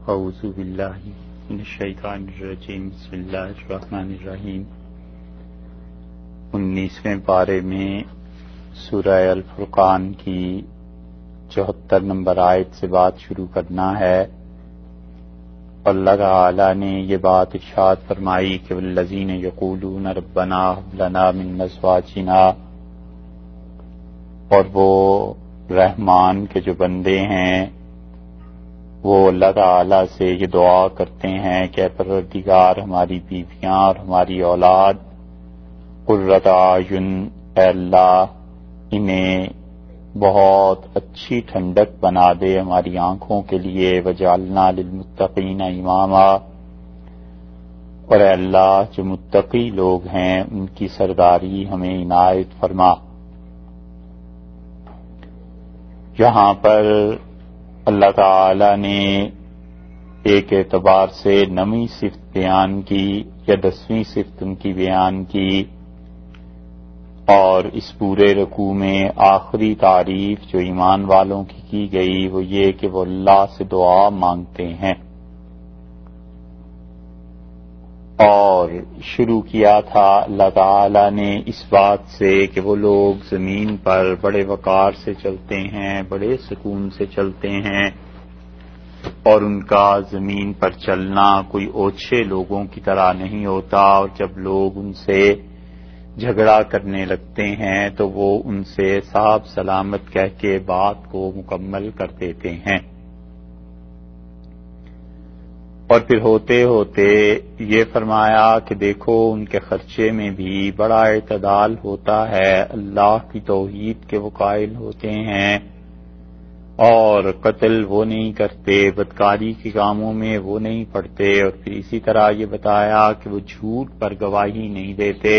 اعوذ باللہ من الشیطان الرجیم بسم اللہ الرحمن الرحیم 19ویں پارے میں سورہ الفرقان کی 74 نمبر آیت سے بات شروع کرنا ہے۔ اللہ تعالی نے یہ بات ارشاد فرمائی کہ والذین یقولون ربنا هب لنا من ازواجنا، اور وہ رحمان کے جو بندے ہیں وہ اللہ تعالی سے یہ دعا کرتے ہیں کہ اے پروردگار ہماری بیویاں اور ہماری اولاد قرۃ اعین، اے اللہ انہیں بہت اچھی ٹھنڈک بنا دے ہماری آنکھوں کے لیے، وجعلنا للمتقین اماما، اور اے اللہ جو متقی لوگ ہیں ان کی سرداری ہمیں عنایت فرما۔ یہاں پر اللہ تعالی نے ایک اعتبار سے 9ویں صفت بیان کی یا 10ویں صفت ان کی بیان کی، اور اس پورے رکوع میں آخری تعریف جو ایمان والوں کی گئی وہ یہ کہ وہ اللہ سے دعا مانگتے ہیں، اور شروع کیا تھا اللہ تعالی نے اس بات سے کہ وہ لوگ زمین پر بڑے وقار سے چلتے ہیں، بڑے سکون سے چلتے ہیں، اور ان کا زمین پر چلنا کوئی اوچھے لوگوں کی طرح نہیں ہوتا، اور جب لوگ ان سے جھگڑا کرنے لگتے ہیں تو وہ ان سے صاحب سلامت کہہ کے بات کو مکمل کر دیتے ہیں۔ اور پھر ہوتے ہوتے یہ فرمایا کہ دیکھو ان کے خرچے میں بھی بڑا اعتدال ہوتا ہے، اللہ کی توحید کے وہ قائل ہوتے ہیں، اور قتل وہ نہیں کرتے، بدکاری کے کاموں میں وہ نہیں پڑتے، اور پھر اسی طرح یہ بتایا کہ وہ جھوٹ پر گواہی نہیں دیتے،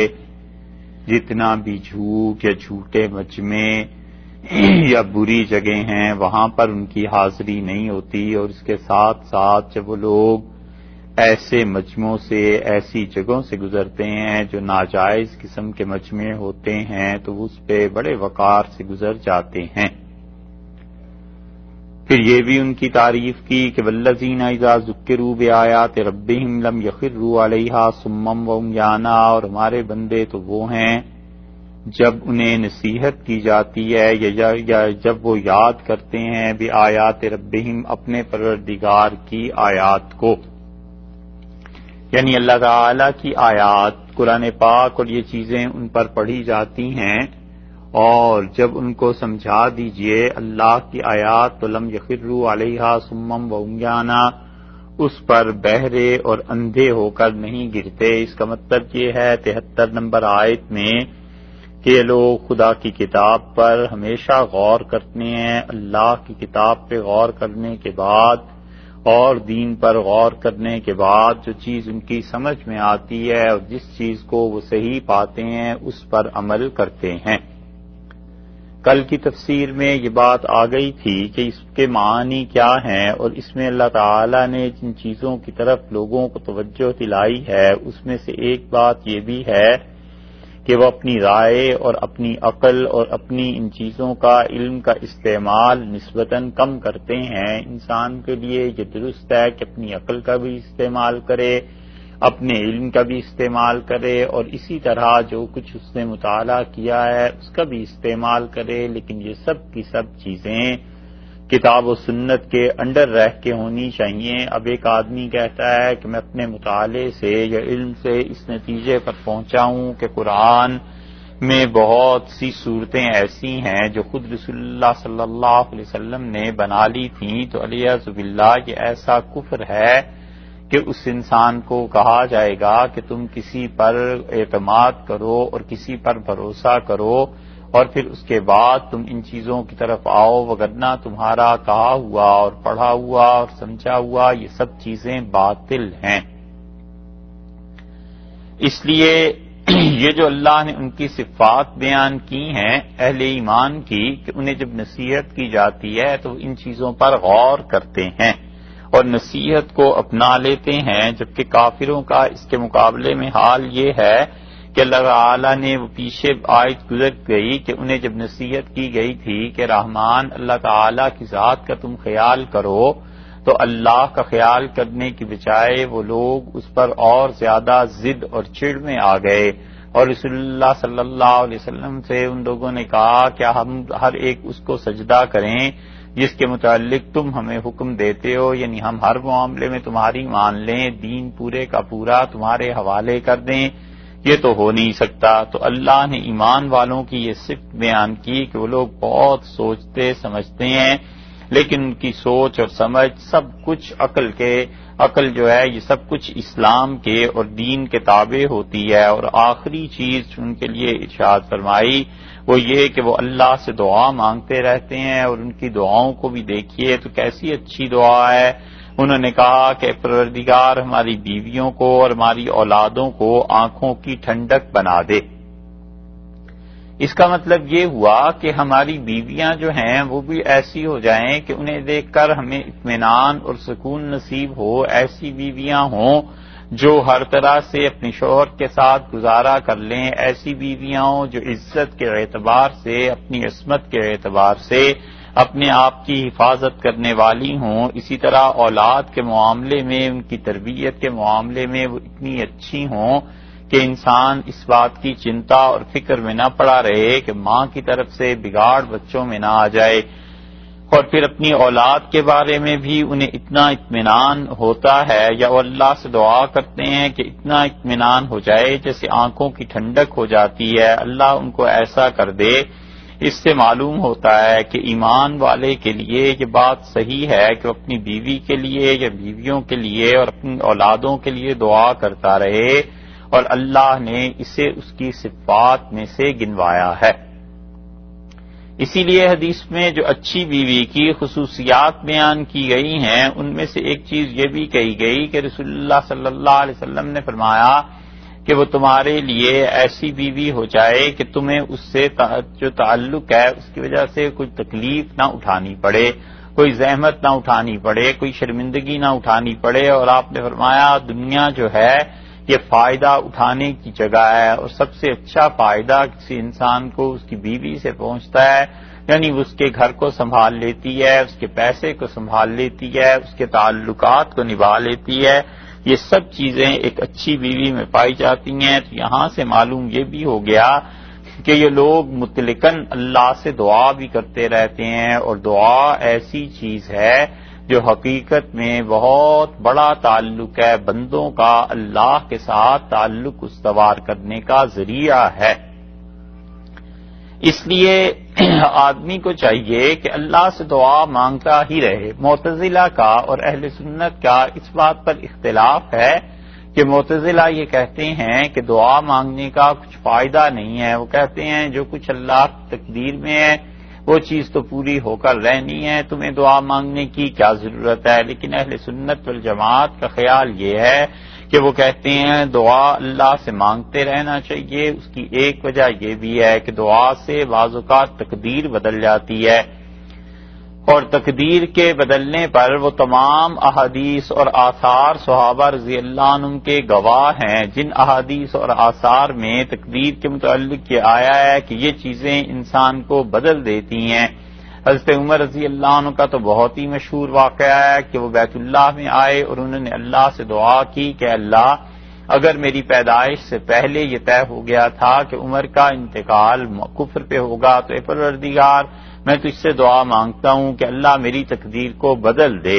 جتنا بھی جھوٹ یا جھوٹے مجمع یا بری جگہ ہیں وہاں پر ان کی حاضری نہیں ہوتی، اور اس کے ساتھ ساتھ جب وہ لوگ ایسے مجمعوں سے ایسی جگہوں سے گزرتے ہیں جو ناجائز قسم کے مجمع ہوتے ہیں تو اس پہ بڑے وقار سے گزر جاتے ہیں۔ پھر یہ بھی ان کی تعریف کی کہ والذین اذا ذکروا بآیات ربہم لم یخروا علیہا صما وعمیانا، اور ہمارے بندے تو وہ ہیں جب انہیں نصیحت کی جاتی ہے یا جب وہ یاد کرتے ہیں بآیات ربہم اپنے پروردگار کی آیات کو، یعنی اللہ تعالی کی آیات قرآن پاک اور یہ چیزیں ان پر پڑھی جاتی ہیں، اور جب ان کو سمجھا دیجئے اللہ کی آیات تو لم یخروا علیہا صما وعمیانا، اس پر بہرے اور اندھے ہو کر نہیں گرتے۔ اس کا مطلب یہ ہے 73 نمبر آیت میں کہ یہ لوگ خدا کی کتاب پر ہمیشہ غور کرتے ہیں، اللہ کی کتاب پہ غور کرنے کے بعد اور دین پر غور کرنے کے بعد جو چیز ان کی سمجھ میں آتی ہے اور جس چیز کو وہ صحیح پاتے ہیں اس پر عمل کرتے ہیں۔ کل کی تفسیر میں یہ بات آ گئی تھی کہ اس کے معنی کیا ہیں، اور اس میں اللہ تعالی نے جن چیزوں کی طرف لوگوں کو توجہ دلائی ہے اس میں سے ایک بات یہ بھی ہے کہ وہ اپنی رائے اور اپنی عقل اور اپنی ان چیزوں کا علم کا استعمال نسبتاً کم کرتے ہیں۔ انسان کے لیے یہ درست ہے کہ اپنی عقل کا بھی استعمال کرے، اپنے علم کا بھی استعمال کرے، اور اسی طرح جو کچھ اس نے مطالعہ کیا ہے اس کا بھی استعمال کرے، لیکن یہ سب کی سب چیزیں کتاب و سنت کے انڈر رہ کے ہونی چاہیے۔ اب ایک آدمی کہتا ہے کہ میں اپنے مطالعے سے یا علم سے اس نتیجے پر پہنچا ہوں کہ قرآن میں بہت سی صورتیں ایسی ہیں جو خود رسول اللہ صلی اللہ علیہ وسلم نے بنا لی تھیں، تو الیاذ باللہ یہ ایسا کفر ہے کہ اس انسان کو کہا جائے گا کہ تم کسی پر اعتماد کرو اور کسی پر بھروسہ کرو اور پھر اس کے بعد تم ان چیزوں کی طرف آؤ، وگرنہ تمہارا کہا ہوا اور پڑھا ہوا اور سمجھا ہوا یہ سب چیزیں باطل ہیں۔ اس لیے یہ جو اللہ نے ان کی صفات بیان کی ہیں اہل ایمان کی کہ انہیں جب نصیحت کی جاتی ہے تو ان چیزوں پر غور کرتے ہیں اور نصیحت کو اپنا لیتے ہیں، جبکہ کافروں کا اس کے مقابلے میں حال یہ ہے کہ اللہ تعالی نے وہ پیچھے آیت گزر گئی کہ انہیں جب نصیحت کی گئی تھی کہ رحمان اللہ تعالی کی ذات کا تم خیال کرو تو اللہ کا خیال کرنے کی بجائے وہ لوگ اس پر اور زیادہ ضد اور چڑ میں آ گئے، اور رسول اللہ صلی اللہ علیہ وسلم سے ان لوگوں نے کہا کہ ہم ہر ایک اس کو سجدہ کریں جس کے متعلق تم ہمیں حکم دیتے ہو، یعنی ہم ہر معاملے میں تمہاری مان لیں، دین پورے کا پورا تمہارے حوالے کر دیں، یہ تو ہو نہیں سکتا۔ تو اللہ نے ایمان والوں کی یہ صفت بیان کی کہ وہ لوگ بہت سوچتے سمجھتے ہیں، لیکن ان کی سوچ اور سمجھ سب کچھ عقل جو ہے یہ سب کچھ اسلام کے اور دین کے تابع ہوتی ہے۔ اور آخری چیز ان کے لیے ارشاد فرمائی وہ یہ کہ وہ اللہ سے دعا مانگتے رہتے ہیں، اور ان کی دعاؤں کو بھی دیکھیے تو کیسی اچھی دعا ہے۔ انہوں نے کہا کہ پروردگار ہماری بیویوں کو اور ہماری اولادوں کو آنکھوں کی ٹھنڈک بنا دے۔ اس کا مطلب یہ ہوا کہ ہماری بیویاں جو ہیں وہ بھی ایسی ہو جائیں کہ انہیں دیکھ کر ہمیں اطمینان اور سکون نصیب ہو، ایسی بیویاں ہوں جو ہر طرح سے اپنے شوہر کے ساتھ گزارا کر لیں، ایسی بیویاں ہوں جو عزت کے اعتبار سے، اپنی عصمت کے اعتبار سے اپنے آپ کی حفاظت کرنے والی ہوں، اسی طرح اولاد کے معاملے میں، ان کی تربیت کے معاملے میں وہ اتنی اچھی ہوں کہ انسان اس بات کی چنتا اور فکر میں نہ پڑا رہے کہ ماں کی طرف سے بگاڑ بچوں میں نہ آ جائے، اور پھر اپنی اولاد کے بارے میں بھی انہیں اتنا اطمینان ہوتا ہے، یا وہ اللہ سے دعا کرتے ہیں کہ اتنا اطمینان ہو جائے جیسے آنکھوں کی ٹھنڈک ہو جاتی ہے، اللہ ان کو ایسا کر دے۔ اس سے معلوم ہوتا ہے کہ ایمان والے کے لیے یہ بات صحیح ہے کہ وہ اپنی بیوی کے لیے یا بیویوں کے لیے اور اپنی اولادوں کے لیے دعا کرتا رہے، اور اللہ نے اسے اس کی صفات میں سے گنوایا ہے۔ اسی لیے حدیث میں جو اچھی بیوی کی خصوصیات بیان کی گئی ہیں ان میں سے ایک چیز یہ بھی کہی گئی کہ رسول اللہ صلی اللہ علیہ وسلم نے فرمایا کہ وہ تمہارے لیے ایسی بیوی ہو جائے کہ تمہیں اس سے جو تعلق ہے اس کی وجہ سے کوئی تکلیف نہ اٹھانی پڑے، کوئی زحمت نہ اٹھانی پڑے، کوئی شرمندگی نہ اٹھانی پڑے، اور آپ نے فرمایا دنیا جو ہے یہ فائدہ اٹھانے کی جگہ ہے، اور سب سے اچھا فائدہ کسی انسان کو اس کی بیوی سے پہنچتا ہے، یعنی وہ اس کے گھر کو سنبھال لیتی ہے، اس کے پیسے کو سنبھال لیتی ہے، اس کے تعلقات کو نبھا لیتی ہے، یہ سب چیزیں ایک اچھی بیوی میں پائی جاتی ہیں۔ تو یہاں سے معلوم یہ بھی ہو گیا کہ یہ لوگ مطلقاً اللہ سے دعا بھی کرتے رہتے ہیں، اور دعا ایسی چیز ہے جو حقیقت میں بہت بڑا تعلق ہے، بندوں کا اللہ کے ساتھ تعلق استوار کرنے کا ذریعہ ہے۔ اس لیے آدمی کو چاہیے کہ اللہ سے دعا مانگتا ہی رہے۔ معتزلہ کا اور اہل سنت کا اس بات پر اختلاف ہے کہ معتزلہ یہ کہتے ہیں کہ دعا مانگنے کا کچھ فائدہ نہیں ہے، وہ کہتے ہیں جو کچھ اللہ کی تقدیر میں ہے وہ چیز تو پوری ہو کر رہنی ہے، تمہیں دعا مانگنے کی کیا ضرورت ہے۔ لیکن اہل سنت والجماعت کا خیال یہ ہے کہ وہ کہتے ہیں دعا اللہ سے مانگتے رہنا چاہیے۔ اس کی ایک وجہ یہ بھی ہے کہ دعا سے بعض اوقات تقدیر بدل جاتی ہے، اور تقدیر کے بدلنے پر وہ تمام احادیث اور آثار صحابہ رضی اللہ عنہم کے گواہ ہیں، جن احادیث اور آثار میں تقدیر کے متعلق یہ آیا ہے کہ یہ چیزیں انسان کو بدل دیتی ہیں۔ حضرت عمر رضی اللہ عنہ کا تو بہت ہی مشہور واقعہ ہے کہ وہ بیت اللہ میں آئے اور انہوں نے اللہ سے دعا کی کہ اللہ اگر میری پیدائش سے پہلے یہ طے ہو گیا تھا کہ عمر کا انتقال کفر پہ ہوگا تو اے پروردگار میں تجھ سے دعا مانگتا ہوں کہ اللہ میری تقدیر کو بدل دے۔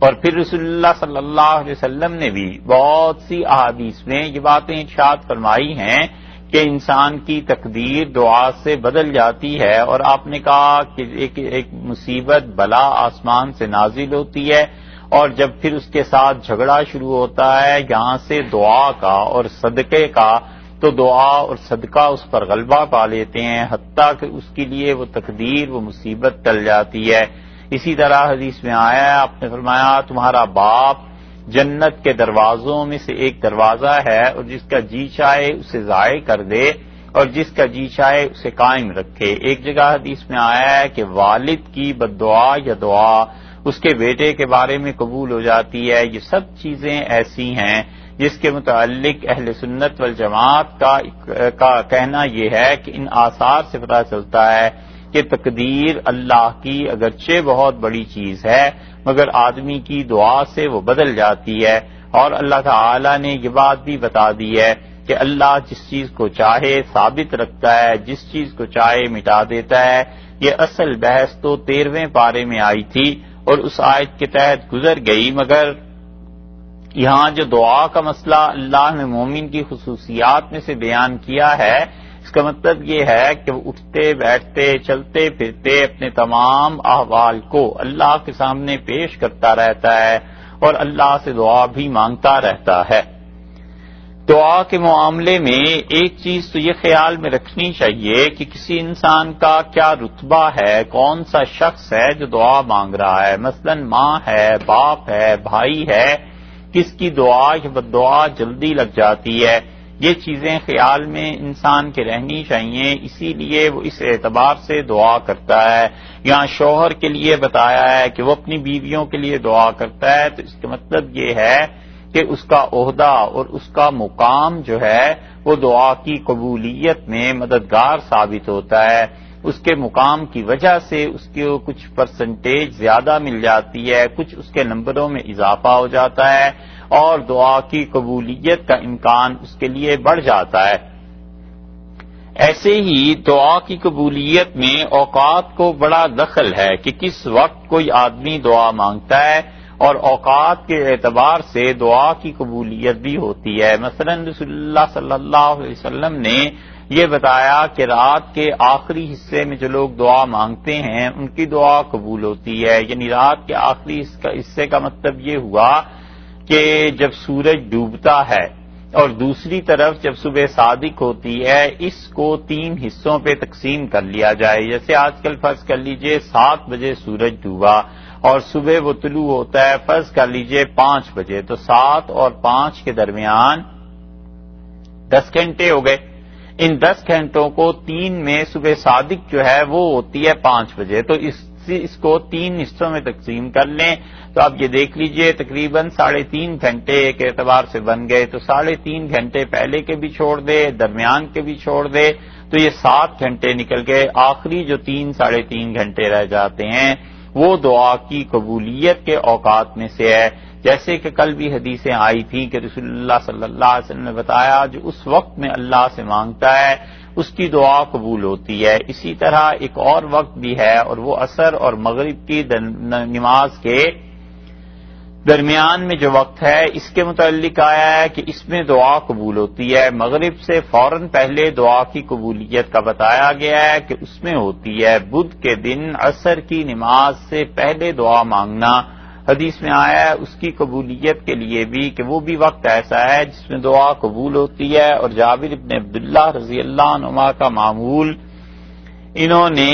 اور پھر رسول اللہ صلی اللہ علیہ وسلم نے بھی بہت سی احادیث میں یہ باتیں ارشاد فرمائی ہیں کہ انسان کی تقدیر دعا سے بدل جاتی ہے، اور آپ نے کہا کہ ایک مصیبت بلا آسمان سے نازل ہوتی ہے، اور جب پھر اس کے ساتھ جھگڑا شروع ہوتا ہے یہاں سے دعا کا اور صدقے کا، تو دعا اور صدقہ اس پر غلبہ پا لیتے ہیں، حتیٰ کہ اس کے لیے وہ تقدیر وہ مصیبت ٹل جاتی ہے۔ اسی طرح حدیث میں آیا ہے، آپ نے فرمایا تمہارا باپ جنت کے دروازوں میں سے ایک دروازہ ہے، اور جس کا جی چاہے اسے ضائع کر دے اور جس کا جی چاہے اسے قائم رکھے۔ ایک جگہ حدیث میں آیا ہے کہ والد کی بد دعا یا دعا اس کے بیٹے کے بارے میں قبول ہو جاتی ہے۔ یہ سب چیزیں ایسی ہیں جس کے متعلق اہل سنت والجماعت کا کہنا یہ ہے کہ ان آثار سے پتہ چلتا ہے کہ تقدیر اللہ کی اگرچہ بہت بڑی چیز ہے مگر آدمی کی دعا سے وہ بدل جاتی ہے، اور اللہ تعالی نے یہ بات بھی بتا دی ہے کہ اللہ جس چیز کو چاہے ثابت رکھتا ہے، جس چیز کو چاہے مٹا دیتا ہے۔ یہ اصل بحث تو 13ویں پارے میں آئی تھی اور اس آیت کے تحت گزر گئی، مگر یہاں جو دعا کا مسئلہ اللہ نے مومن کی خصوصیات میں سے بیان کیا ہے، اس کا مطلب یہ ہے کہ وہ اٹھتے بیٹھتے چلتے پھرتے اپنے تمام احوال کو اللہ کے سامنے پیش کرتا رہتا ہے اور اللہ سے دعا بھی مانگتا رہتا ہے۔ دعا کے معاملے میں ایک چیز تو یہ خیال میں رکھنی چاہیے کہ کسی انسان کا کیا رتبہ ہے، کون سا شخص ہے جو دعا مانگ رہا ہے، مثلا ماں ہے، باپ ہے، بھائی ہے، کس کی دعا یا بددعا جلدی لگ جاتی ہے، یہ چیزیں خیال میں انسان کے رہنی چاہیے، اسی لیے وہ اس اعتبار سے دعا کرتا ہے۔ یہاں شوہر کے لیے بتایا ہے کہ وہ اپنی بیویوں کے لیے دعا کرتا ہے، تو اس کا مطلب یہ ہے کہ اس کا عہدہ اور اس کا مقام جو ہے وہ دعا کی قبولیت میں مددگار ثابت ہوتا ہے، اس کے مقام کی وجہ سے اس کو کچھ پرسنٹیج زیادہ مل جاتی ہے، کچھ اس کے نمبروں میں اضافہ ہو جاتا ہے اور دعا کی قبولیت کا امکان اس کے لیے بڑھ جاتا ہے۔ ایسے ہی دعا کی قبولیت میں اوقات کو بڑا دخل ہے کہ کس وقت کوئی آدمی دعا مانگتا ہے، اور اوقات کے اعتبار سے دعا کی قبولیت بھی ہوتی ہے۔ مثلا رسول اللہ صلی اللہ علیہ وسلم نے یہ بتایا کہ رات کے آخری حصے میں جو لوگ دعا مانگتے ہیں ان کی دعا قبول ہوتی ہے، یعنی رات کے آخری حصے کا مطلب یہ ہوا کہ جب سورج ڈوبتا ہے اور دوسری طرف جب صبح صادق ہوتی ہے، اس کو 3 حصوں پہ تقسیم کر لیا جائے۔ جیسے آج کل فرض کر لیجئے 7 بجے سورج ڈوبا اور صبح وہ طلوع ہوتا ہے فرض کر لیجئے 5 بجے، تو 7 اور 5 کے درمیان 10 گھنٹے ہو گئے۔ ان 10 گھنٹوں کو 3 میں صبح صادق جو ہے وہ ہوتی ہے 5 بجے، تو اس کو 3 حصوں میں تقسیم کر لیں تو آپ یہ دیکھ لیجئے تقریباً 3.5 گھنٹے ایک اعتبار سے بن گئے، تو 3.5 گھنٹے پہلے کے بھی چھوڑ دے، درمیان کے بھی چھوڑ دے، تو یہ 7 گھنٹے نکل گئے۔ آخری جو 3-3.5 گھنٹے رہ جاتے ہیں وہ دعا کی قبولیت کے اوقات میں سے ہے، جیسے کہ کل بھی حدیثیں آئی تھیں کہ رسول اللہ صلی اللہ علیہ وسلم نے بتایا جو اس وقت میں اللہ سے مانگتا ہے اس کی دعا قبول ہوتی ہے۔ اسی طرح ایک اور وقت بھی ہے اور وہ عصر اور مغرب کی نماز کے درمیان میں جو وقت ہے اس کے متعلق آیا ہے کہ اس میں دعا قبول ہوتی ہے۔ مغرب سے فوراً پہلے دعا کی قبولیت کا بتایا گیا ہے کہ اس میں ہوتی ہے بدھ کے دن عصر کی نماز سے پہلے دعا مانگنا، حدیث میں آیا ہے اس کی قبولیت کے لیے بھی کہ وہ بھی وقت ایسا ہے جس میں دعا قبول ہوتی ہے۔ اور جابر بن عبداللہ رضی اللہ عنہما کا معمول انہوں نے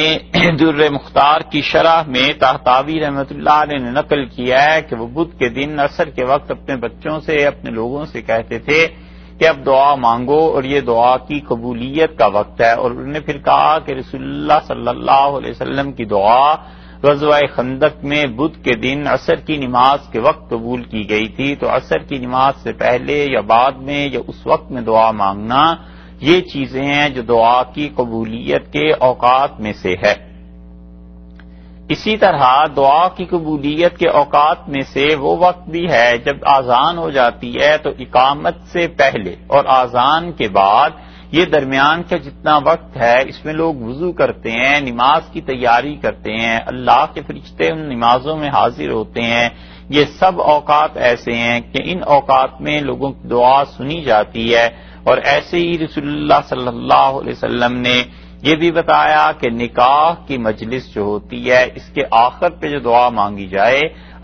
در مختار کی شرح میں طحطاوی رحمۃ اللہ علیہ نے نقل کیا ہے کہ وہ بدھ کے دن عصر کے وقت اپنے بچوں سے اپنے لوگوں سے کہتے تھے کہ اب دعا مانگو اور یہ دعا کی قبولیت کا وقت ہے، اور انہوں نے پھر کہا کہ رسول اللہ صلی اللہ علیہ وسلم کی دعا غزوہ خندق میں بدھ کے دن عصر کی نماز کے وقت قبول کی گئی تھی، تو عصر کی نماز سے پہلے یا بعد میں یا اس وقت میں دعا مانگنا یہ چیزیں ہیں جو دعا کی قبولیت کے اوقات میں سے ہے۔ اسی طرح دعا کی قبولیت کے اوقات میں سے وہ وقت بھی ہے جب آذان ہو جاتی ہے تو اقامت سے پہلے اور آذان کے بعد یہ درمیان کا جتنا وقت ہے اس میں لوگ وضو کرتے ہیں، نماز کی تیاری کرتے ہیں، اللہ کے فرشتے ان نمازوں میں حاضر ہوتے ہیں۔ یہ سب اوقات ایسے ہیں کہ ان اوقات میں لوگوں کی دعا سنی جاتی ہے، اور ایسے ہی رسول اللہ صلی اللہ علیہ وسلم نے یہ بھی بتایا کہ نکاح کی مجلس جو ہوتی ہے اس کے آخر پہ جو دعا مانگی جائے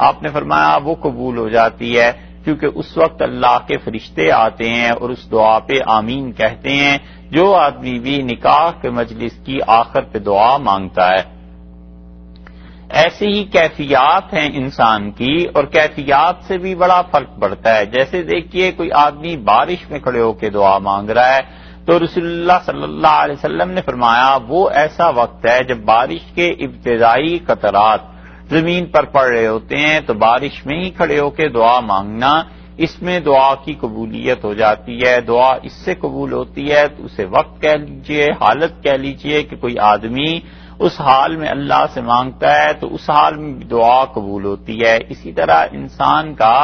آپ نے فرمایا وہ قبول ہو جاتی ہے، کیونکہ اس وقت اللہ کے فرشتے آتے ہیں اور اس دعا پہ آمین کہتے ہیں جو آدمی بھی نکاح کے مجلس کی آخر پہ دعا مانگتا ہے۔ ایسی ہی کیفیات ہیں انسان کی، اور کیفیات سے بھی بڑا فرق پڑتا ہے۔ جیسے دیکھیے کوئی آدمی بارش میں کھڑے ہو کے دعا مانگ رہا ہے تو رسول اللہ صلی اللہ علیہ وسلم نے فرمایا وہ ایسا وقت ہے جب بارش کے ابتدائی قطرات زمین پر پڑ رہے ہوتے ہیں، تو بارش میں ہی کھڑے ہو کے دعا مانگنا اس میں دعا کی قبولیت ہو جاتی ہے. دعا اس سے قبول ہوتی ہے تو اسے وقت کہہ لیجئے، حالت کہہ لیجئے کہ کوئی آدمی اس حال میں اللہ سے مانگتا ہے تو اس حال میں دعا قبول ہوتی ہے. اسی طرح انسان کا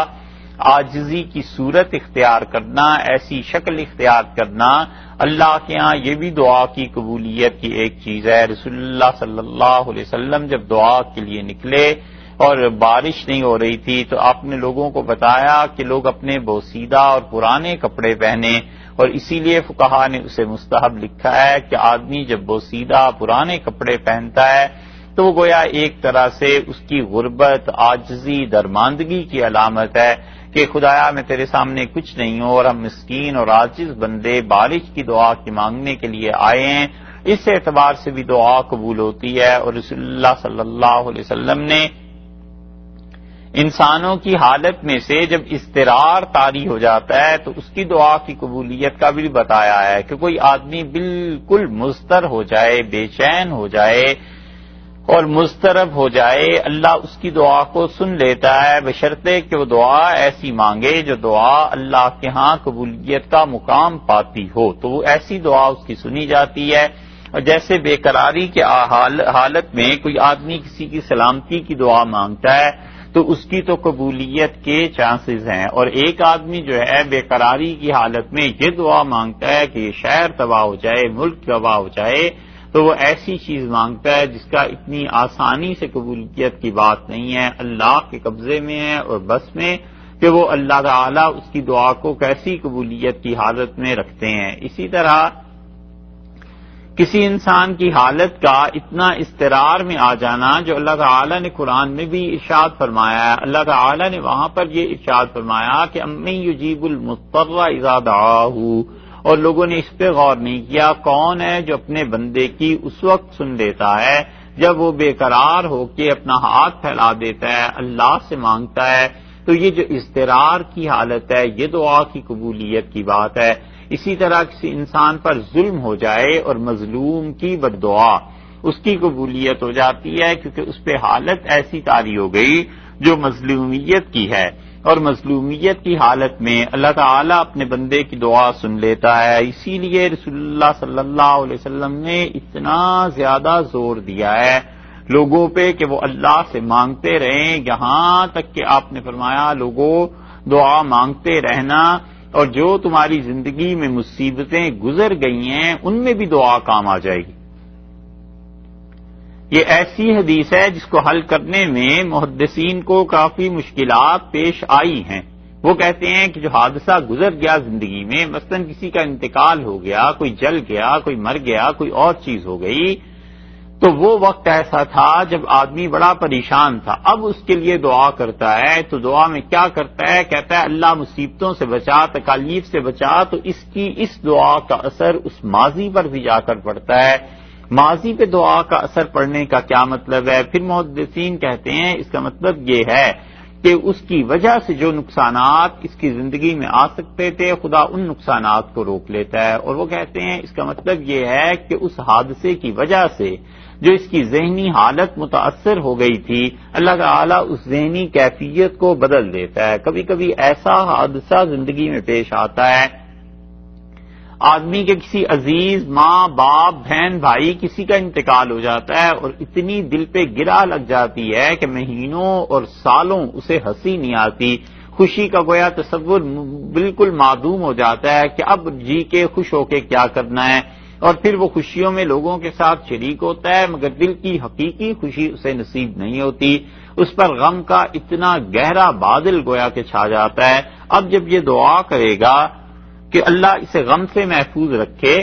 عاجزی کی صورت اختیار کرنا، ایسی شکل اختیار کرنا اللہ کے ہاں یہ بھی دعا کی قبولیت کی ایک چیز ہے. رسول اللہ صلی اللہ علیہ وسلم جب دعا کے لیے نکلے اور بارش نہیں ہو رہی تھی تو آپ نے لوگوں کو بتایا کہ لوگ اپنے بوسیدہ اور پرانے کپڑے پہنے، اور اسی لیے فقہا نے اسے مستحب لکھا ہے کہ آدمی جب بوسیدہ پرانے کپڑے پہنتا ہے تو وہ گویا ایک طرح سے اس کی غربت، عاجزی، درماندگی کی علامت ہے کہ خدایا میں تیرے سامنے کچھ نہیں ہوں اور ہم مسکین اور عاجز بندے بارش کی دعا کی مانگنے کے لیے آئے ہیں. اس اعتبار سے بھی دعا قبول ہوتی ہے. اور رسول اللہ صلی اللہ علیہ وسلم نے انسانوں کی حالت میں سے جب اضطرار طاری ہو جاتا ہے تو اس کی دعا کی قبولیت کا بھی بتایا ہے کہ کوئی آدمی بالکل مضطر ہو جائے، بے چین ہو جائے اور مضطرب ہو جائے، اللہ اس کی دعا کو سن لیتا ہے بشرطے کہ وہ دعا ایسی مانگے جو دعا اللہ کے ہاں قبولیت کا مقام پاتی ہو، تو وہ ایسی دعا اس کی سنی جاتی ہے. اور جیسے بے قراری کے حالت میں کوئی آدمی کسی کی سلامتی کی دعا مانگتا ہے تو اس کی تو قبولیت کے چانسز ہیں، اور ایک آدمی جو ہے بے قراری کی حالت میں یہ دعا مانگتا ہے کہ یہ شہر تباہ ہو جائے، ملک تباہ ہو جائے، تو وہ ایسی چیز مانگتا ہے جس کا اتنی آسانی سے قبولیت کی بات نہیں ہے، اللہ کے قبضے میں ہے اور بس میں کہ وہ اللہ تعالیٰ اس کی دعا کو کیسی قبولیت کی حالت میں رکھتے ہیں. اسی طرح کسی انسان کی حالت کا اتنا اضطرار میں آ جانا جو اللہ تعالیٰ نے قرآن میں بھی ارشاد فرمایا ہے. اللہ تعالیٰ نے وہاں پر یہ ارشاد فرمایا کہ امن یجیب المضطر اذا دعاہ، اور لوگوں نے اس پہ غور نہیں کیا کون ہے جو اپنے بندے کی اس وقت سن لیتا ہے جب وہ بے قرار ہو کے اپنا ہاتھ پھیلا دیتا ہے، اللہ سے مانگتا ہے. تو یہ جو اضطرار کی حالت ہے یہ دعا کی قبولیت کی بات ہے. اسی طرح کسی انسان پر ظلم ہو جائے اور مظلوم کی بددعا اس کی قبولیت ہو جاتی ہے کیونکہ اس پہ حالت ایسی طاری ہو گئی جو مظلومیت کی ہے، اور مظلومیت کی حالت میں اللہ تعالیٰ اپنے بندے کی دعا سن لیتا ہے. اسی لیے رسول اللہ صلی اللہ علیہ وسلم نے اتنا زیادہ زور دیا ہے لوگوں پہ کہ وہ اللہ سے مانگتے رہیں، یہاں تک کہ آپ نے فرمایا لوگوں دعا مانگتے رہنا، اور جو تمہاری زندگی میں مصیبتیں گزر گئی ہیں ان میں بھی دعا کام آ جائے گی. یہ ایسی حدیث ہے جس کو حل کرنے میں محدثین کو کافی مشکلات پیش آئی ہیں. وہ کہتے ہیں کہ جو حادثہ گزر گیا زندگی میں، مثلا کسی کا انتقال ہو گیا، کوئی جل گیا، کوئی مر گیا، کوئی اور چیز ہو گئی، تو وہ وقت ایسا تھا جب آدمی بڑا پریشان تھا. اب اس کے لیے دعا کرتا ہے تو دعا میں کیا کرتا ہے؟ کہتا ہے اللہ مصیبتوں سے بچا، تکالیف سے بچا. تو اس دعا کا اثر اس ماضی پر بھی جا کر پڑتا ہے. ماضی پہ دعا کا اثر پڑنے کا کیا مطلب ہے؟ پھر محدثین کہتے ہیں اس کا مطلب یہ ہے کہ اس کی وجہ سے جو نقصانات اس کی زندگی میں آ سکتے تھے خدا ان نقصانات کو روک لیتا ہے. اور وہ کہتے ہیں اس کا مطلب یہ ہے کہ اس حادثے کی وجہ سے جو اس کی ذہنی حالت متاثر ہو گئی تھی اللہ تعالیٰ اس ذہنی کیفیت کو بدل دیتا ہے. کبھی کبھی ایسا حادثہ زندگی میں پیش آتا ہے آدمی کے کسی عزیز ماں باپ بہن بھائی کسی کا انتقال ہو جاتا ہے اور اتنی دل پہ گرا لگ جاتی ہے کہ مہینوں اور سالوں اسے ہنسی نہیں آتی، خوشی کا گویا تصور بالکل معدوم ہو جاتا ہے کہ اب جی کے خوش ہو کے کیا کرنا ہے. اور پھر وہ خوشیوں میں لوگوں کے ساتھ شریک ہوتا ہے مگر دل کی حقیقی خوشی اسے نصیب نہیں ہوتی. اس پر غم کا اتنا گہرا بادل گویا کہ چھا جاتا ہے. اب جب یہ دعا کرے گا کہ اللہ اسے غم سے محفوظ رکھے،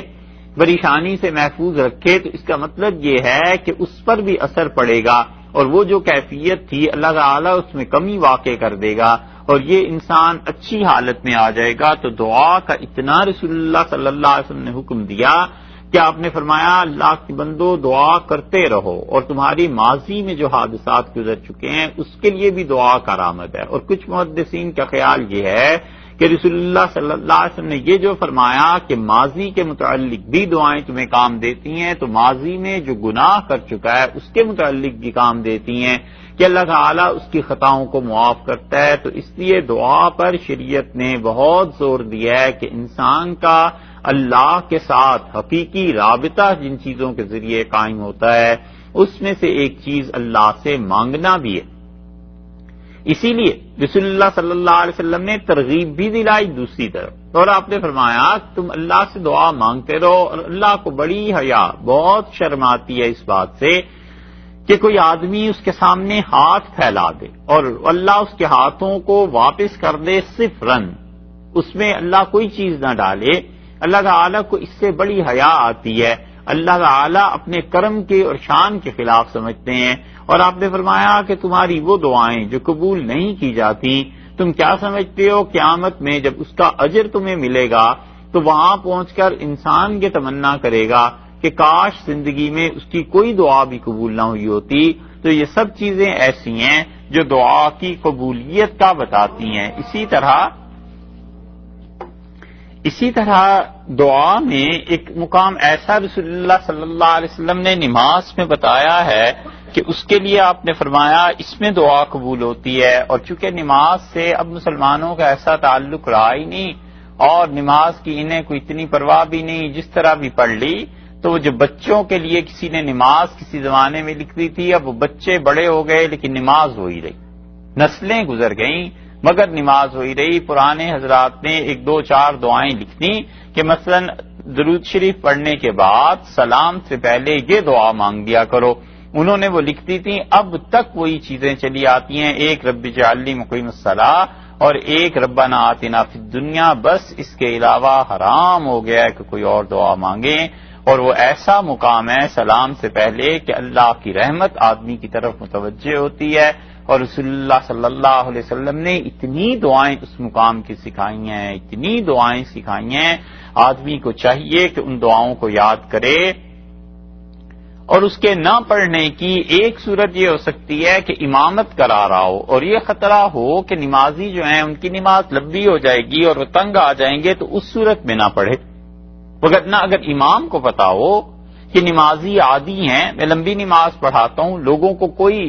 پریشانی سے محفوظ رکھے، تو اس کا مطلب یہ ہے کہ اس پر بھی اثر پڑے گا اور وہ جو کیفیت تھی اللہ تعالیٰ اس میں کمی واقع کر دے گا اور یہ انسان اچھی حالت میں آ جائے گا. تو دعا کا اتنا رسول اللہ صلی اللہ علیہ وسلم نے حکم دیا کہ آپ نے فرمایا اللہ کے بندو دعا کرتے رہو، اور تمہاری ماضی میں جو حادثات گزر چکے ہیں اس کے لیے بھی دعا کارآمد ہے. اور کچھ محدثین کا خیال یہ ہے کہ رسول اللہ صلی اللہ علیہ وسلم نے یہ جو فرمایا کہ ماضی کے متعلق بھی دعائیں تمہیں کام دیتی ہیں، تو ماضی میں جو گناہ کر چکا ہے اس کے متعلق بھی کام دیتی ہیں کہ اللہ تعالیٰ اس کی خطاؤں کو معاف کرتا ہے۔ تو اس لیے دعا پر شریعت نے بہت زور دیا ہے کہ انسان کا اللہ کے ساتھ حقیقی رابطہ جن چیزوں کے ذریعے قائم ہوتا ہے اس میں سے ایک چیز اللہ سے مانگنا بھی ہے۔ اسی لیے رسول اللہ صلی اللہ علیہ وسلم نے ترغیب بھی دلائی دوسری طرف، اور آپ نے فرمایا تم اللہ سے دعا مانگتے رہو، اور اللہ کو بڑی حیا، بہت شرم آتی ہے اس بات سے کہ کوئی آدمی اس کے سامنے ہاتھ پھیلا دے اور اللہ اس کے ہاتھوں کو واپس کر دے صفراً، اس میں اللہ کوئی چیز نہ ڈالے۔ اللہ تعالیٰ کو اس سے بڑی حیا آتی ہے، اللہ تعالیٰ اپنے کرم کے اور شان کے خلاف سمجھتے ہیں۔ اور آپ نے فرمایا کہ تمہاری وہ دعائیں جو قبول نہیں کی جاتی، تم کیا سمجھتے ہو قیامت میں جب اس کا اجر تمہیں ملے گا تو وہاں پہنچ کر انسان یہ تمنا کرے گا کہ کاش زندگی میں اس کی کوئی دعا بھی قبول نہ ہوئی ہوتی۔ تو یہ سب چیزیں ایسی ہیں جو دعا کی قبولیت کا بتاتی ہیں۔ اسی طرح دعا میں ایک مقام ایسا رسول اللہ صلی اللہ علیہ وسلم نے نماز میں بتایا ہے کہ اس کے لیے آپ نے فرمایا اس میں دعا قبول ہوتی ہے، اور چونکہ نماز سے اب مسلمانوں کا ایسا تعلق رہا ہی نہیں اور نماز کی انہیں کوئی اتنی پرواہ بھی نہیں، جس طرح بھی پڑھ لی، تو وہ جو بچوں کے لیے کسی نے نماز کسی زمانے میں لکھ دی تھی، اب وہ بچے بڑے ہو گئے لیکن نماز ہو ہی رہی، نسلیں گزر گئیں مگر نماز ہوئی رہی۔ پرانے حضرات نے 1 2 4 دعائیں لکھنی کہ مثلا درود شریف پڑھنے کے بعد سلام سے پہلے یہ دعا مانگ دیا کرو، انہوں نے وہ لکھ دی تھی۔ اب تک وہی چیزیں چلی آتی ہیں، ایک رب اجعلنی مقیم الصلاۃ اور ایک ربنا آتنا فی الدنیا، بس اس کے علاوہ حرام ہو گیا ہے کہ کوئی اور دعا مانگیں۔ اور وہ ایسا مقام ہے سلام سے پہلے کہ اللہ کی رحمت آدمی کی طرف متوجہ ہوتی ہے، اور رسول اللہ صلی اللہ علیہ وسلم نے اتنی دعائیں اس مقام کی سکھائی ہیں، اتنی دعائیں سکھائی ہیں، آدمی کو چاہیے کہ ان دعاؤں کو یاد کرے۔ اور اس کے نہ پڑھنے کی ایک صورت یہ ہو سکتی ہے کہ امامت کرا رہا ہو اور یہ خطرہ ہو کہ نمازی جو ہیں ان کی نماز لمبی ہو جائے گی اور وہ تنگ آ جائیں گے، تو اس صورت میں نہ پڑھے۔ وگرنہ اگر امام کو پتا ہو کہ نمازی عادی ہیں، میں لمبی نماز پڑھاتا ہوں، لوگوں کو کوئی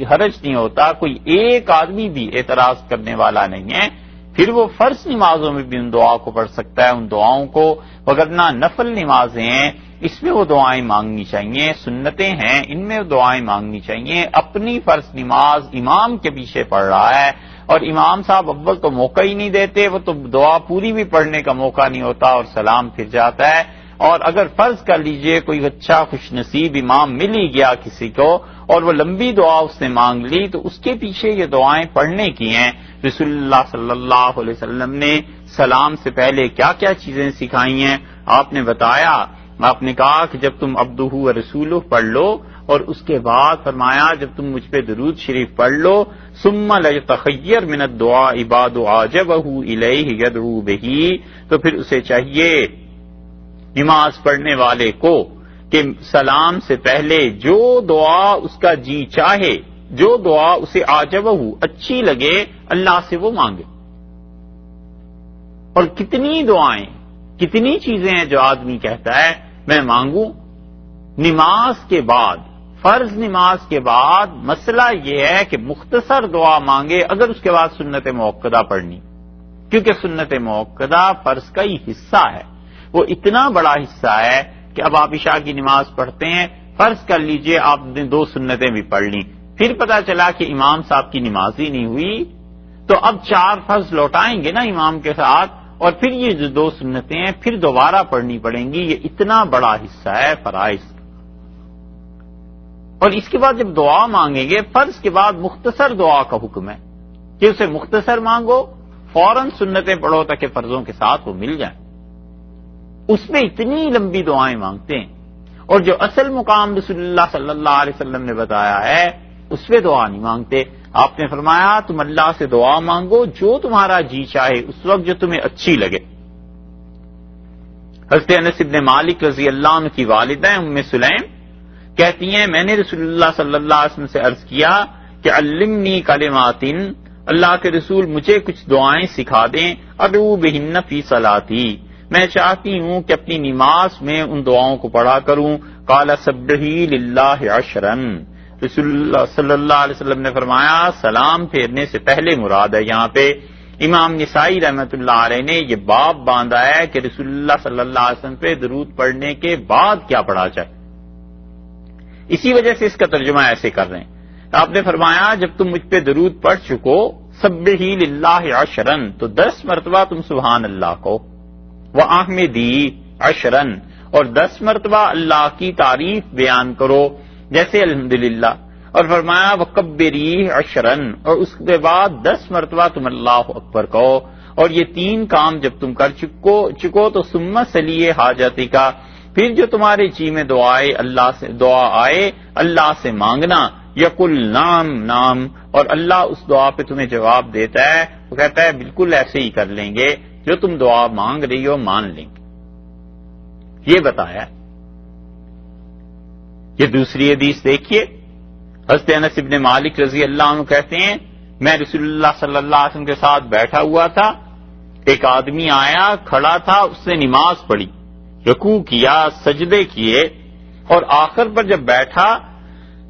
حرج نہیں ہوتا، کوئی ایک آدمی بھی اعتراض کرنے والا نہیں ہے، پھر وہ فرض نمازوں میں بھی ان دعا کو پڑھ سکتا ہے، ان دعاؤں کو۔ وگرنہ نفل نمازیں ہیں اس میں وہ دعائیں مانگنی چاہیے، سنتیں ہیں ان میں وہ دعائیں مانگنی چاہیے۔ اپنی فرض نماز امام کے پیچھے پڑھ رہا ہے اور امام صاحب اول تو موقع ہی نہیں دیتے، وہ تو دعا پوری بھی پڑھنے کا موقع نہیں ہوتا اور سلام پھر جاتا ہے۔ اور اگر فرض کر لیجئے کوئی اچھا خوش نصیب امام مل ہی گیا کسی کو اور وہ لمبی دعا اس نے مانگ لی، تو اس کے پیچھے یہ دعائیں پڑھنے کی ہیں۔ رسول اللہ صلی اللہ علیہ وسلم نے سلام سے پہلے کیا کیا چیزیں سکھائی ہیں آپ نے بتایا۔ آپ نے کہا کہ جب تم عبدہ و رسولہ پڑھ لو، اور اس کے بعد فرمایا جب تم مجھ پہ درود شریف پڑھ لو، ثم لیتخیر من الدعاء بعد عجبہ الیہ یدعو بہ، تو پھر اسے چاہیے نماز پڑھنے والے کو کہ سلام سے پہلے جو دعا اس کا جی چاہے، جو دعا اسے عجبہ اچھی لگے، اللہ سے وہ مانگے۔ اور کتنی دعائیں، کتنی چیزیں ہیں جو آدمی کہتا ہے میں مانگوں نماز کے بعد، فرض نماز کے بعد۔ مسئلہ یہ ہے کہ مختصر دعا مانگے اگر اس کے بعد سنت موقدہ پڑھنی، کیونکہ سنت موقدہ فرض کا ہی حصہ ہے، وہ اتنا بڑا حصہ ہے کہ اب آپ عشاء کی نماز پڑھتے ہیں، فرض کر لیجئے آپ نے 2 سنتیں بھی پڑھ لیں، پھر پتا چلا کہ امام صاحب کی نماز ہی نہیں ہوئی، تو اب 4 فرض لوٹائیں گے نا امام کے ساتھ، اور پھر یہ جو 2 سنتیں ہیں پھر دوبارہ پڑھنی پڑیں گی۔ یہ اتنا بڑا حصہ ہے فرائض۔ اور اس کے بعد جب دعا مانگیں گے، فرض کے بعد مختصر دعا کا حکم ہے کہ اسے مختصر مانگو، فوراً سنتیں پڑھو تاکہ فرضوں کے ساتھ وہ مل جائیں۔ اس میں اتنی لمبی دعائیں مانگتے ہیں، اور جو اصل مقام رسول اللہ صلی اللہ علیہ وسلم نے بتایا ہے اس پہ دعا نہیں مانگتے۔ آپ نے فرمایا تم اللہ سے دعا مانگو جو تمہارا جی چاہے، اس وقت جو تمہیں اچھی لگے۔ حضرت انس بن مالک رضی اللہ عنہ کی والدہ ام سلیم کہتی ہیں میں نے رسول اللہ صلی اللہ علیہ وسلم سے عرض کیا کہ علمنی کلمات اللہ کے رسول مجھے کچھ دعائیں سکھا دیں، ادعو بہن فی صلاتی، میں چاہتی ہوں کہ اپنی نماز میں ان دعاؤں کو پڑھا کروں۔ قال سبحی للہ عشرا، رسول اللہ صلی اللہ علیہ وسلم نے فرمایا سلام پھیرنے سے پہلے مراد ہے یہاں پہ۔ امام نسائی رحمۃ اللہ علیہ نے یہ باب باندھا ہے کہ رسول اللہ صلی اللہ علیہ وسلم پہ درود پڑھنے کے بعد کیا پڑھا جائے، اسی وجہ سے اس کا ترجمہ ایسے کر رہے ہیں۔ آپ نے فرمایا جب تم مجھ پہ درود پڑھ چکو سبحی للہ عشرا، تو 10 مرتبہ تم سبحان اللہ کو، وَأَحْمِدِي عشرا، اور 10 مرتبہ اللہ کی تعریف بیان کرو جیسے الحمدللہ، اور فرمایا وَكَبِّرِي عشرا، اور اس کے بعد 10 مرتبہ تم اللہ اکبر کہو۔ اور یہ 3 کام جب تم کر چکو تو ثم صلی حاجتی کا، پھر جو تمہارے جی میں دعا آئے اللہ سے مانگنا، یقل نام نام، اور اللہ اس دعا پہ تمہیں جواب دیتا ہے، وہ کہتا ہے بالکل ایسے ہی کر لیں گے، جو تم دعا مانگ رہی ہو مان لیں گے۔ یہ بتایا۔ یہ دوسری حدیث دیکھیے، حضرت انس بن مالک رضی اللہ عنہ کہتے ہیں میں رسول اللہ صلی اللہ علیہ وسلم کے ساتھ بیٹھا ہوا تھا، ایک آدمی آیا کھڑا تھا، اس نے نماز پڑھی، رکوع کیا، سجدے کیے، اور آخر پر جب بیٹھا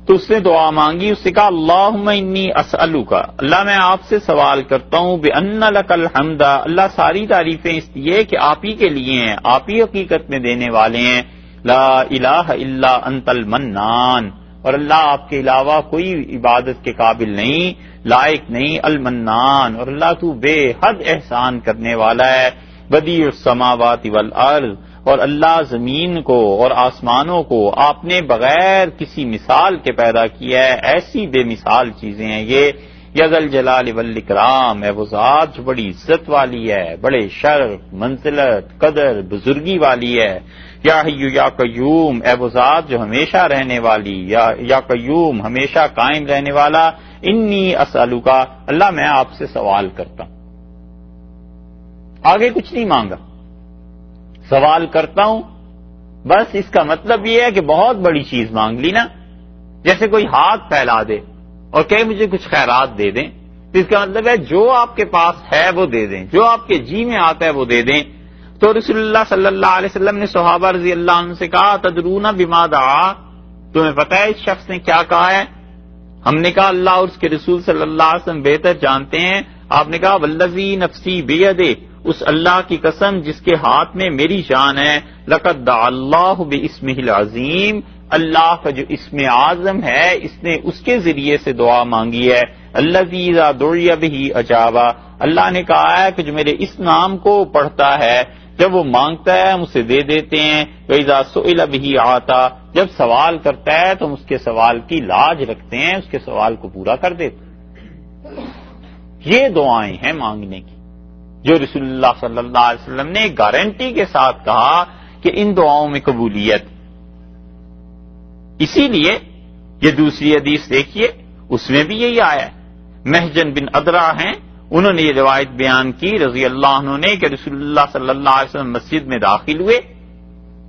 تو اس نے دعا مانگی، اس نے کہا اللہم انی اسألک، اللہ میں آپ سے سوال کرتا ہوں بأن لک الحمد، اللہ ساری تعریفیں اس لیے کہ آپ ہی کے لیے ہیں، آپ ہی حقیقت میں دینے والے ہیں، لا الہ الا انت المنان، اور اللہ آپ کے علاوہ کوئی عبادت کے قابل نہیں، لائق نہیں، المنان، اور اللہ تو بے حد احسان کرنے والا ہے، بدیع السماوات والارض، اور اللہ زمین کو اور آسمانوں کو آپ نے بغیر کسی مثال کے پیدا کیا ہے، ایسی بے مثال چیزیں ہیں یہ، یا ذا الجلال والاکرام، ہے وہ ذات جو بڑی عزت والی ہے، بڑے شرف، منزلت، قدر، بزرگی والی ہے، یا حی یا قیوم، اے وہ ذات جو ہمیشہ رہنے والی، یا قیوم ہمیشہ قائم رہنے والا، انی اسألک، اللہ میں آپ سے سوال کرتا ہوں۔ آگے کچھ نہیں مانگا، سوال کرتا ہوں، بس اس کا مطلب یہ ہے کہ بہت بڑی چیز مانگ لی نا، جیسے کوئی ہاتھ پھیلا دے اور کہے مجھے کچھ خیرات دے دیں، تو اس کا مطلب ہے جو آپ کے پاس ہے وہ دے دیں، جو آپ کے جی میں آتا ہے وہ دے دیں۔ تو رسول اللہ صلی اللہ علیہ وسلم نے صحابہ رضی اللہ عنہ سے کہا تدرون بما دعا، تمہیں پتہ ہے اس شخص نے کیا کہا ہے؟ ہم نے کہا اللہ اور اس کے رسول صلی اللہ علیہ وسلم بہتر جانتے ہیں۔ آپ نے کہا والذی نفسی بیدہ، اس اللہ کی قسم جس کے ہاتھ میں میری جان ہے، لقد دعا اللہ باسمہ العظیم، اللہ کا جو اسم اعظم ہے اس نے اس کے ذریعے سے دعا مانگی ہے، الذی اذا دعی بہ اجابہ، اللہ نے کہا ہے کہ جو میرے اس نام کو پڑھتا ہے جب وہ مانگتا ہے ہم اسے دے دیتے ہیں، وَإِذَا سُئِلَ بِهِ عَطَا، جب سوال کرتا ہے تو ہم اس کے سوال کی لاج رکھتے ہیں، اس کے سوال کو پورا کر دیتے ہیں۔ یہ دعائیں ہیں مانگنے کی جو رسول اللہ صلی اللہ علیہ وسلم نے گارنٹی کے ساتھ کہا کہ ان دعاؤں میں قبولیت۔ اسی لیے یہ دوسری حدیث دیکھیے، اس میں بھی یہی آیا ہے، محجن بن ادرا ہیں، انہوں نے یہ روایت بیان کی رضی اللہ عنہ نے کہ رسول اللہ صلی اللہ علیہ وسلم مسجد میں داخل ہوئے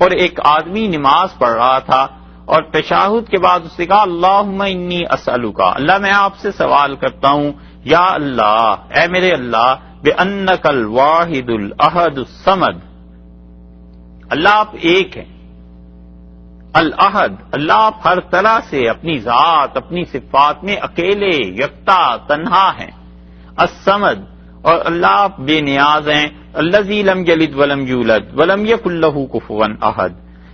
اور ایک آدمی نماز پڑھ رہا تھا، اور تشہد کے بعد اس نے کہا اللہم انی اسألک، اللہ میں آپ سے سوال کرتا ہوں، یا اللہ، اے میرے اللہ، بأنک الواحد الاحد الصمد، اللہ آپ ایک ہیں، الاحد، اللہ آپ ہر طرح سے اپنی ذات اپنی صفات میں اکیلے یکتا تنہا ہیں، الصمد، اور اللہ آپ بے نیاز ہیں، الذی لم یلد ولم یولد ولم یکن لہ کفوا احد،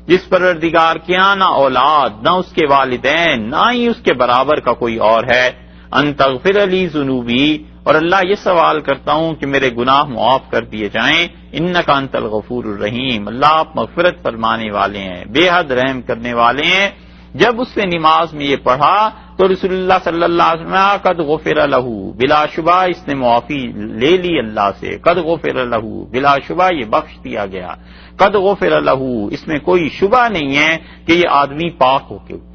جس پروردگار کے یہاں نہ اولاد، نہ اس کے والدین، نہ ہی اس کے برابر کا کوئی اور ہے، ان تغفر لی ذنوبی، اور اللہ یہ سوال کرتا ہوں کہ میرے گناہ معاف کر دیے جائیں، انک انت الغفور الرحیم، اللہ آپ مغفرت فرمانے والے ہیں، بے حد رحم کرنے والے ہیں۔ جب اس نے نماز میں یہ پڑھا تو رسول اللہ صلی اللہ علیہ وسلم قد غفر لہ، بلا شبہ اس نے معافی لے لی اللہ سے، قد غفر لہ، بلا شبہ یہ بخش دیا گیا، قد غفر لہ، اس میں کوئی شبہ نہیں ہے کہ یہ آدمی پاک ہو کے اٹھا۔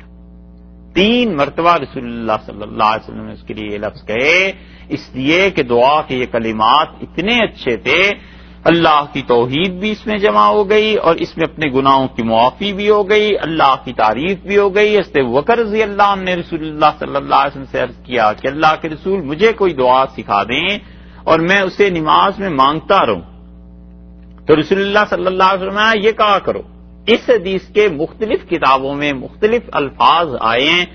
3 مرتبہ رسول اللہ صلی اللہ علیہ وسلم نے اس کے لیے یہ لفظ کہے، اس لیے کہ دعا کے یہ کلمات اتنے اچھے تھے۔ اللہ کی توحید بھی اس میں جمع ہو گئی اور اس میں اپنے گناہوں کی معافی بھی ہو گئی، اللہ کی تعریف بھی ہو گئی۔ حضرت ابوبکر رضی اللہ عنہ نے رسول اللہ صلی اللہ علیہ وسلم سے عرض کیا کہ اللہ کے رسول مجھے کوئی دعا سکھا دیں اور میں اسے نماز میں مانگتا رہوں، تو رسول اللہ صلی اللہ علیہ وسلم نے یہ کہا کرو۔ اس حدیث کے مختلف کتابوں میں مختلف الفاظ آئے ہیں،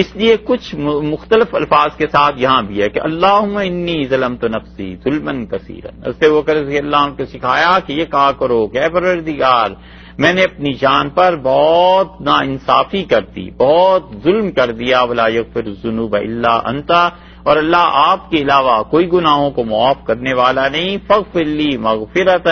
اس لیے کچھ مختلف الفاظ کے ساتھ یہاں بھی ہے کہ اللہم انی ظلمت نفسی ظلما کثیرا۔ حضرت ابوبکر رضی اللہ عنہ کو سکھایا کہ یہ کہا کرو کہ اے پروردگار میں نے اپنی جان پر بہت ناانصافی کر دی، بہت ظلم کر دیا، ولا یغفر الذنوب الا انت، اور اللہ آپ کے علاوہ کوئی گناہوں کو معاف کرنے والا نہیں، فاغفر لی مغفرۃ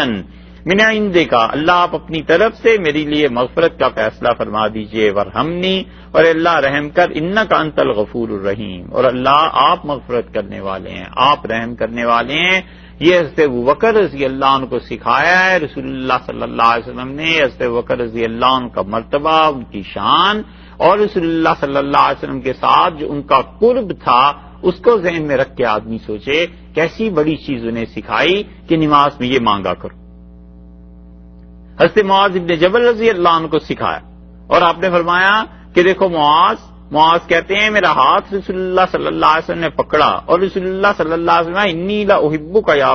من عندک، اللہ آپ اپنی طرف سے میرے لیے مغفرت کا فیصلہ فرما دیجئے، ورحمنی، اور اللہ رحم کر، انک انت الغفور الرحیم، اور اللہ آپ مغفرت کرنے والے ہیں، آپ رحم کرنے والے ہیں۔ یہ حضرت ابوبکر رضی اللہ عنہ کو سکھایا ہے رسول اللہ صلی اللہ علیہ وسلم نے۔ حضرت ابوبکر رضی اللہ عنہ کا مرتبہ، ان کی شان، اور رسول اللہ صلی اللہ علیہ وسلم کے ساتھ جو ان کا قرب تھا، اس کو ذہن میں رکھ کے آدمی سوچے کیسی بڑی چیز انہیں سکھائی کہ نماز میں یہ مانگا کرو۔ حضرت معاذ ابن جبل رضی اللہ عنہ کو سکھایا اور آپ نے فرمایا کہ دیکھو معاذ کہتے ہیں میرا ہاتھ رسول اللہ صلی اللہ علیہ وسلم نے پکڑا اور رسول اللہ صلی اللہ علیہ وسلم انی لاحبک یا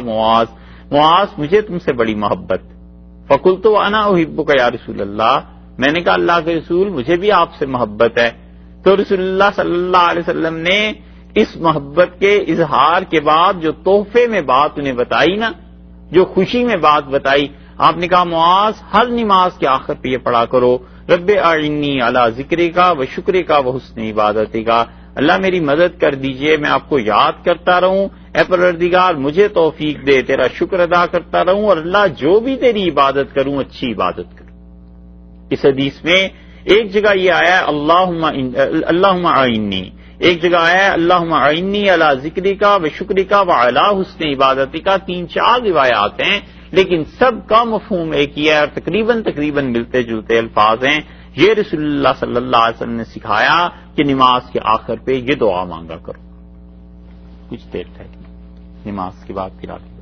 معاذ مجھے تم سے بڑی محبت۔ فقلت وانا احبک یا رسول اللہ، میں نے کہا اللہ کے رسول مجھے بھی آپ سے محبت ہے۔ تو رسول اللہ صلی اللہ علیہ وسلم نے اس محبت کے اظہار کے بعد جو تحفے میں بات انہیں بتائی نا، جو خوشی میں بات بتائی، آپ نے کہا معاذ ہر نماز کے آخر پہ یہ پڑھا کرو رب اعنی علی ذکرک و شکرک و حسن عبادتک، اللہ میری مدد کر دیجئے میں آپ کو یاد کرتا رہوں، اے پروردگار مجھے توفیق دے تیرا شکر ادا کرتا رہوں، اور اللہ جو بھی تیری عبادت کروں اچھی عبادت کروں۔ اس حدیث میں ایک جگہ یہ آیا ہے اللہم اعنی، ایک جگہ آیا ہے اللہم اعنی علی ذکرک و شکرک و علی حسن عبادتک، 3-4 روایات ہیں لیکن سب کا مفہوم ایک ہی ہے اور تقریباً ملتے جلتے الفاظ ہیں۔ یہ رسول اللہ صلی اللہ علیہ وسلم نے سکھایا کہ نماز کے آخر پہ یہ دعا مانگا کرو۔ کچھ دیر ٹھہر نماز کے بعد پھر آگے